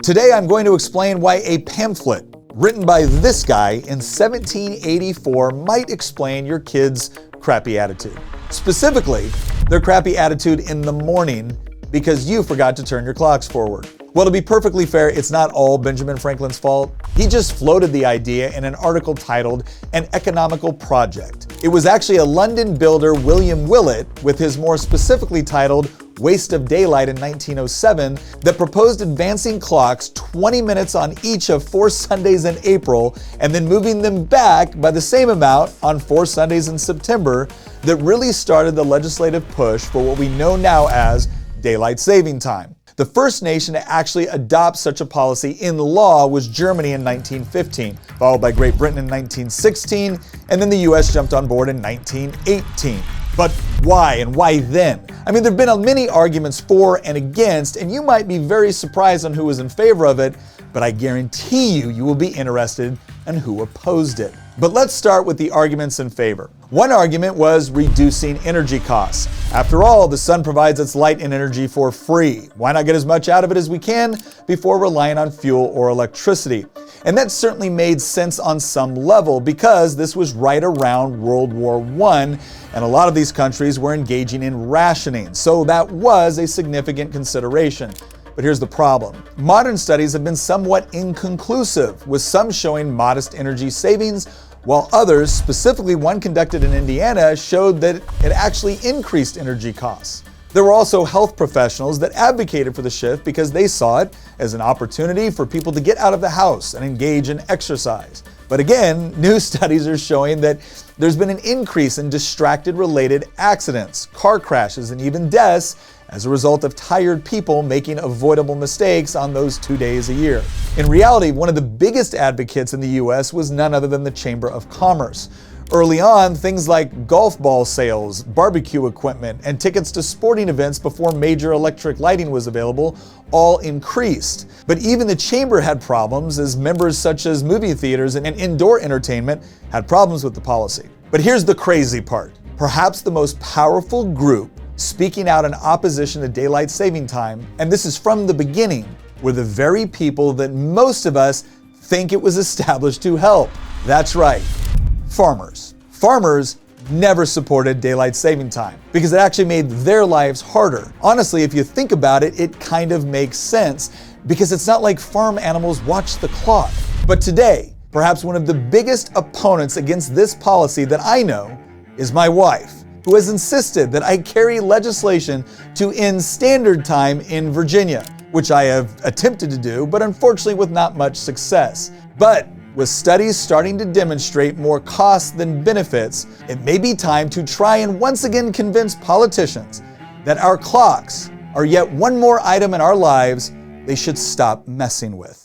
Today I'm going to explain why a pamphlet written by this guy in 1784 might explain your kids' crappy attitude. Specifically, their crappy attitude in the morning because you forgot to turn your clocks forward. Well, to be perfectly fair, it's not all Benjamin Franklin's fault. He just floated the idea in an article titled An Economical Project. It was actually a London builder, William Willett, with his more specifically titled Waste of Daylight in 1907, that proposed advancing clocks 20 minutes on each of 4 Sundays in April and then moving them back by the same amount on 4 Sundays in September, that really started the legislative push for what we know now as daylight saving time. The first nation to actually adopt such a policy in law was Germany in 1915, followed by Great Britain in 1916, and then the US jumped on board in 1918. But why, and why then? I mean, there have been many arguments for and against, and you might be very surprised on who was in favor of it, but I guarantee you will be interested in who opposed it. But let's start with the arguments in favor. One argument was reducing energy costs. After all, the sun provides its light and energy for free. Why not get as much out of it as we can before relying on fuel or electricity? And that certainly made sense on some level because this was right around World War I, and a lot of these countries were engaging in rationing, so that was a significant consideration. But here's the problem. Modern studies have been somewhat inconclusive, with some showing modest energy savings, while others, specifically one conducted in Indiana, showed that it actually increased energy costs. There were also health professionals that advocated for the shift because they saw it as an opportunity for people to get out of the house and engage in exercise. But again, new studies are showing that there's been an increase in distracted-related accidents, car crashes, and even deaths as a result of tired people making avoidable mistakes on those 2 days a year. In reality, one of the biggest advocates in the US was none other than the Chamber of Commerce. Early on, things like golf ball sales, barbecue equipment, and tickets to sporting events before major electric lighting was available all increased. But even the chamber had problems, as members such as movie theaters and indoor entertainment had problems with the policy. But here's the crazy part. Perhaps the most powerful group speaking out in opposition to daylight saving time, and this is from the beginning, were the very people that most of us think it was established to help. That's right. Farmers. Farmers never supported daylight saving time because it actually made their lives harder. Honestly, if you think about it, it kind of makes sense because it's not like farm animals watch the clock. But today, perhaps one of the biggest opponents against this policy that I know is my wife, who has insisted that I carry legislation to end standard time in Virginia, which I have attempted to do, but unfortunately with not much success. But with studies starting to demonstrate more costs than benefits, it may be time to try and once again convince politicians that our clocks are yet one more item in our lives they should stop messing with.